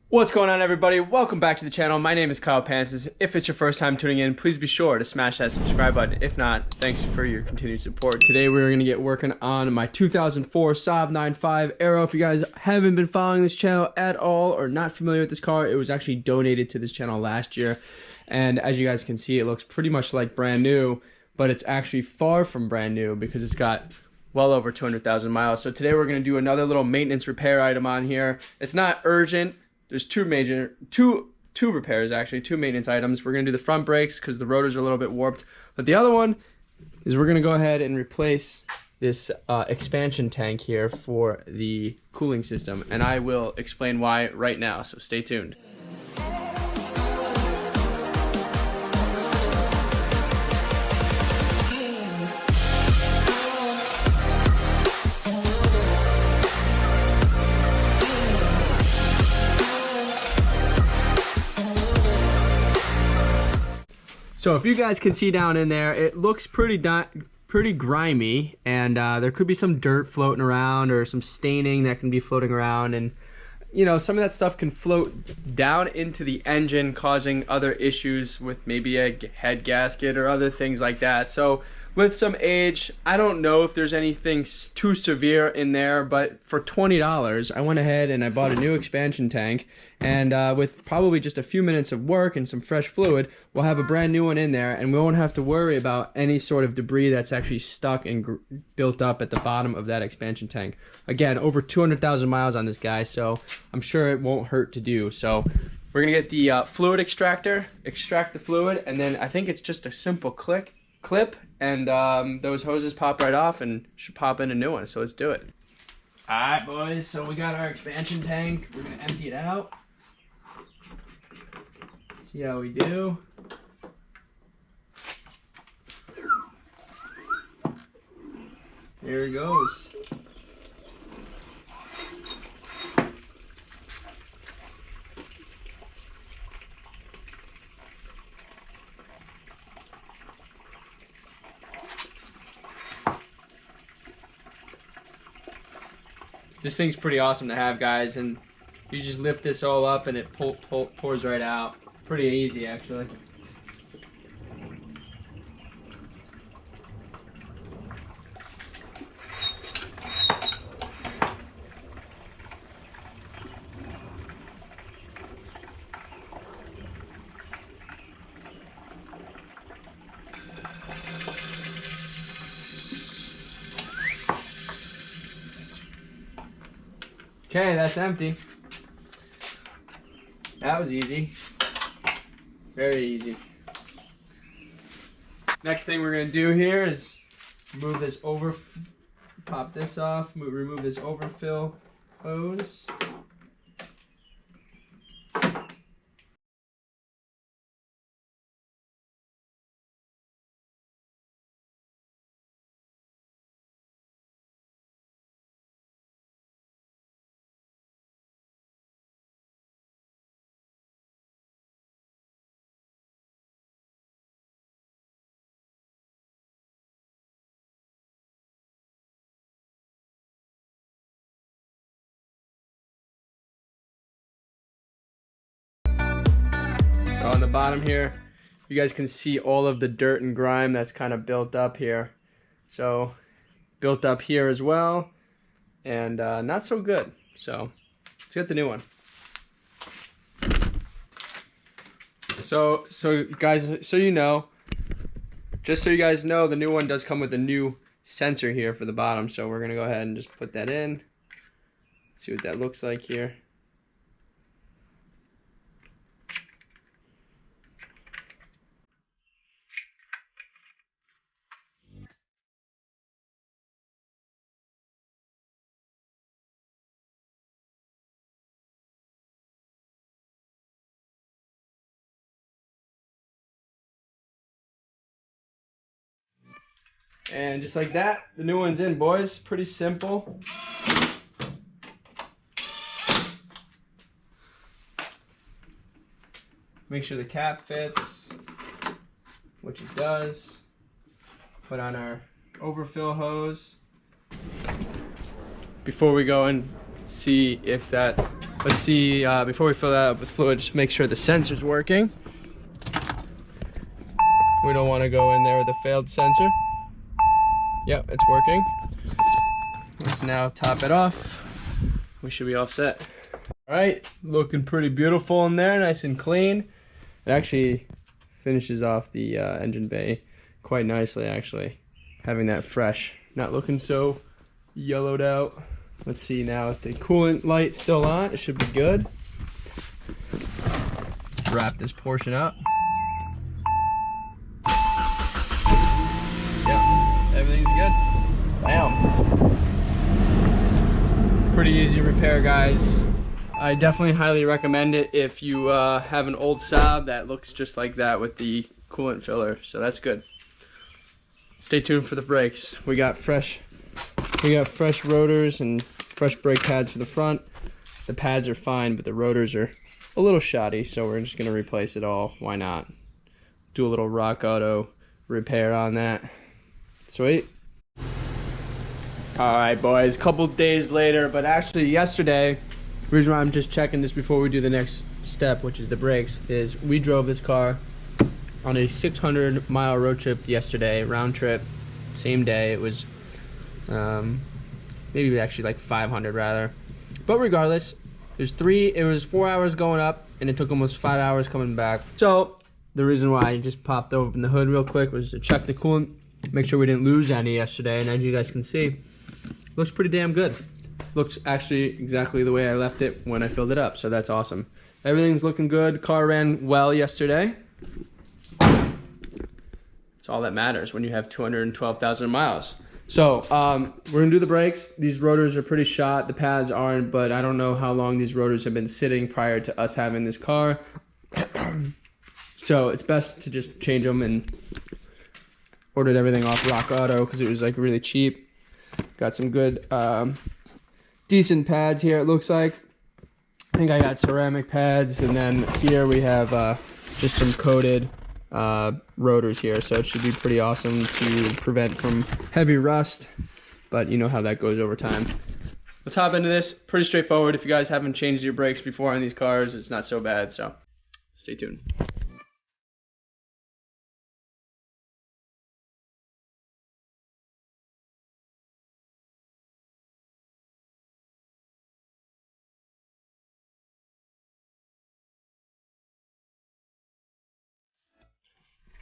What's going on, everybody? Welcome back to the channel. My name is Kyle Pancis. If it's your first time tuning in, please be sure to smash that subscribe button. If not, thanks for your continued support. Today we're going to get working on my 2004 Saab 9.5 Aero. If you guys haven't been following this channel at all or not familiar with this car, it was actually donated to this channel last year. And as you guys can see, it looks pretty much like brand new, but it's actually far from brand new because it's got well over 200,000 miles. So today we're going to do another little maintenance repair item on here. It's not urgent. There's two repairs, actually, two maintenance items. We're going to do the front brakes because the rotors are a little bit warped. But the other one is we're going to go ahead and replace this expansion tank here for the cooling system. And I will explain why right now, so stay tuned. So if you guys can see down in there, it looks pretty grimy, and there could be some dirt floating around or some staining that can be floating around, and you know, some of that stuff can float down into the engine, causing other issues with maybe a head gasket or other things like that. So with some age, I don't know if there's anything too severe in there, but for $20, I went ahead and I bought a new expansion tank, and with probably just a few minutes of work and some fresh fluid, we'll have a brand new one in there, and we won't have to worry about any sort of debris that's actually stuck and built up at the bottom of that expansion tank. Again, over 200,000 miles on this guy, so I'm sure it won't hurt to do. So we're gonna get the fluid extractor, extract the fluid, and then I think it's just a simple clip, and those hoses pop right off and should pop in a new one. So let's do it. All right, boys, so we got our expansion tank. We're gonna empty it out. See how we do. Here it goes. This thing's pretty awesome to have, guys, and you just lift this all up and it pours right out. Pretty easy, actually. Okay, that's empty. That was easy. Very easy. Next thing we're gonna do here is remove this pop this off, remove this overfill hose. So on the bottom here, you guys can see all of the dirt and grime that's kind of built up here. So built up here as well, and not so good. So let's get the new one. So guys, so you know, just so you guys know, the new one does come with a new sensor here for the bottom. So we're gonna go ahead and just put that in. See what that looks like here. And just like that, the new one's in, boys. Pretty simple. Make sure the cap fits, which it does. Put on our overfill hose before we go and see if that Let's see, before we fill that up with fluid, just make sure the sensor's working. We don't want to go in there with a failed sensor. Yep, it's working. Let's now top it off. We should be all set. All right, looking pretty beautiful in there, nice and clean. It actually finishes off the engine bay quite nicely, actually. Having that fresh, not looking so yellowed out. Let's see now if the coolant light's still on, it should be good. Let's wrap this portion up. Yep, everything's good. Bam. Pretty easy repair, guys. I definitely highly recommend it if you have an old Saab that looks just like that with the coolant filler, so that's good. Stay tuned for the brakes. We got fresh rotors and fresh brake pads for the front. The pads are fine, but the rotors are a little shoddy, so we're just gonna replace it all. Why not? Do a little Rock Auto repair on that. Sweet. All right, boys, a couple days later, but actually yesterday, the reason why I'm just checking this before we do the next step, which is the brakes, is we drove this car on a 600-mile road trip yesterday, round trip, same day. It was maybe actually like 500 rather. But regardless, it was 4 hours going up, and it took almost 5 hours coming back. So the reason why I just popped open the hood real quick was to check the coolant, make sure we didn't lose any yesterday, and as you guys can see, looks pretty damn good. Looks actually exactly the way I left it when I filled it up, so that's awesome. Everything's looking good. Car ran well yesterday. It's all that matters when you have 212,000 miles. So we're gonna do the brakes. These rotors are pretty shot, the pads aren't, but I don't know how long these rotors have been sitting prior to us having this car. So it's best to just change them, and ordered everything off Rock Auto because it was like really cheap. Got some good, decent pads here, it looks like. I think I got ceramic pads, and then here we have just some coated rotors here, so it should be pretty awesome to prevent from heavy rust, but you know how that goes over time. Let's hop into this. Pretty straightforward. If you guys haven't changed your brakes before on these cars, it's not so bad, so stay tuned.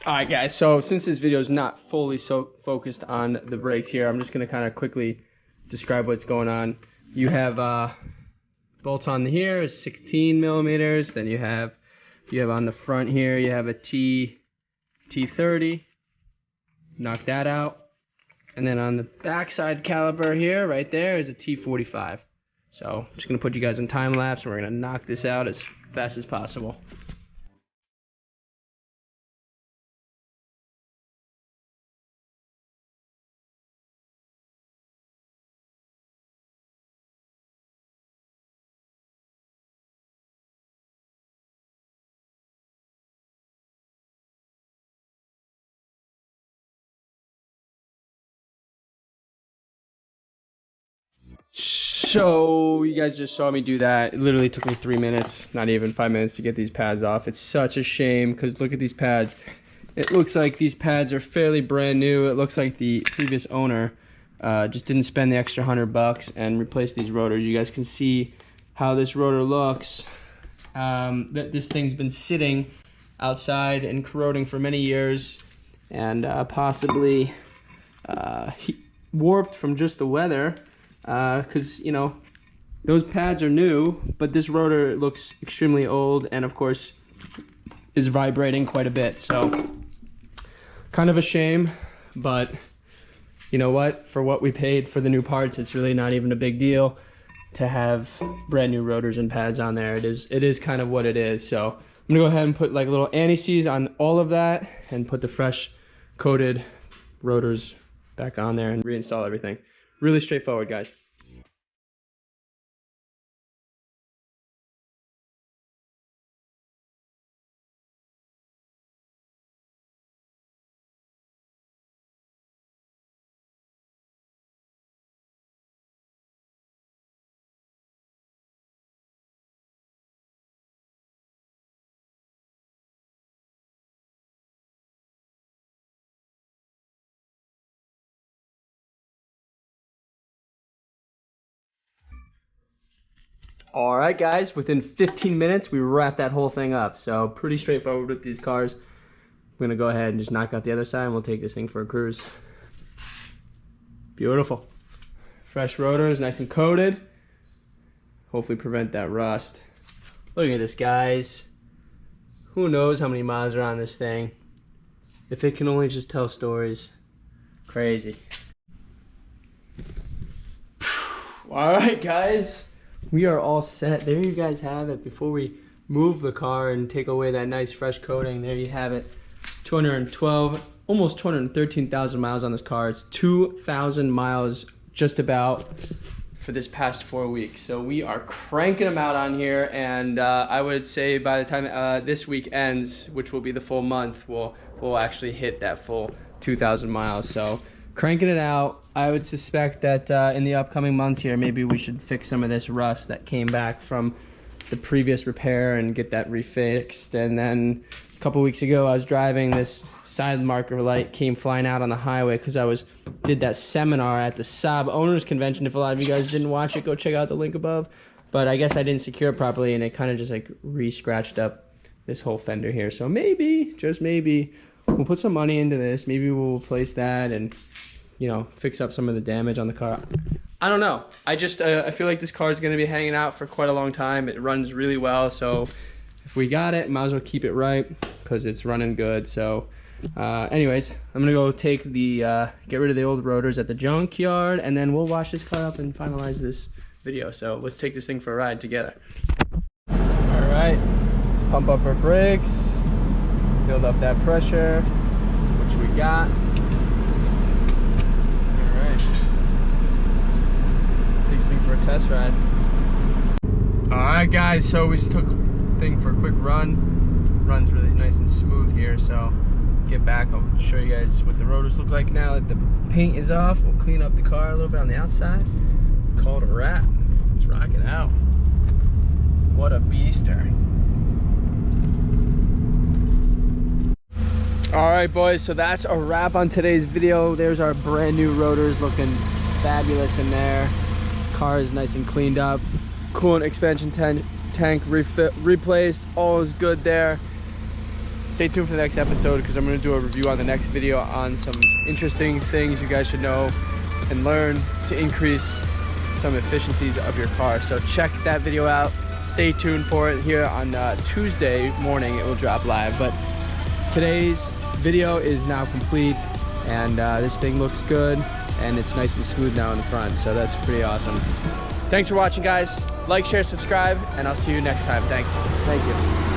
Alright guys, so since this video is not fully focused on the brakes here, I'm just going to kind of quickly describe what's going on. You have bolts on here, 16 millimeters, then you have on the front here, you have a T30, knock that out, and then on the backside caliper here, right there, is a T45. So I'm just going to put you guys in time lapse, and we're going to knock this out as fast as possible. So you guys just saw me do that. It literally took me 3 minutes, not even 5 minutes, to get these pads off. It's such a shame because look at these pads. It looks like these pads are fairly brand new. It looks like the previous owner just didn't spend the extra $100 and replace these rotors. You guys can see how this rotor looks. This thing's been sitting outside and corroding for many years, and possibly warped from just the weather. Because you know, those pads are new, but this rotor looks extremely old, and of course is vibrating quite a bit, so kind of a shame. But you know what, for what we paid for the new parts, it's really not even a big deal to have brand new rotors and pads on there. It is kind of what it is. So I'm gonna go ahead and put like a little anti-seize on all of that and put the fresh coated rotors back on there and reinstall everything. Really straightforward, guys. All right, guys, within 15 minutes, we wrapped that whole thing up. So pretty straightforward with these cars. I'm gonna go ahead and just knock out the other side and we'll take this thing for a cruise. Beautiful. Fresh rotors, nice and coated. Hopefully prevent that rust. Look at this, guys. Who knows how many miles are on this thing? If it can only just tell stories. Crazy. All right, guys. We are all set. There you guys have it. Before we move the car and take away that nice fresh coating, there you have it. 212, almost 213,000 miles on this car. It's 2,000 miles just about for this past 4 weeks. So we are cranking them out on here, and I would say by the time this week ends, which will be the full month, we'll actually hit that full 2,000 miles. So cranking it out. I would suspect that in the upcoming months here, maybe we should fix some of this rust that came back from the previous repair and get that refixed. And then a couple weeks ago, I was driving, this side marker light came flying out on the highway because I did that seminar at the Saab owners convention. If a lot of you guys didn't watch it, go check out the link above. But I guess I didn't secure it properly, and it kind of just like re-scratched up this whole fender here. So maybe, just maybe, we'll put some money into this. Maybe we'll replace that and, you know, fix up some of the damage on the car. I don't know. I feel like this car is going to be hanging out for quite a long time. It runs really well, so if we got it, might as well keep it right because it's running good. So anyways, I'm gonna go take the get rid of the old rotors at the junkyard, and then we'll wash this car up and finalize this video. So let's take this thing for a ride together. All right, let's pump up our brakes, build up that pressure, which we got. For a test ride. All right, guys, so we just took the thing for a quick run. Runs really nice and smooth here, so get back, I'll show you guys what the rotors look like now that the paint is off. We'll clean up the car a little bit on the outside, call it a wrap. Let's rock it out. What a beaster. All right, boys, so that's a wrap on today's video. There's our brand new rotors, looking fabulous in there. Car is nice and cleaned up. Coolant expansion tank replaced. All is good there. Stay tuned for the next episode because I'm going to do a review on the next video on some interesting things you guys should know and learn to increase some efficiencies of your car. So check that video out. Stay tuned for it here on Tuesday morning. It will drop live. But today's video is now complete, and this thing looks good. And it's nice and smooth now in the front, so that's pretty awesome. Thanks for watching, guys. Like, share, subscribe, and I'll see you next time. Thank you.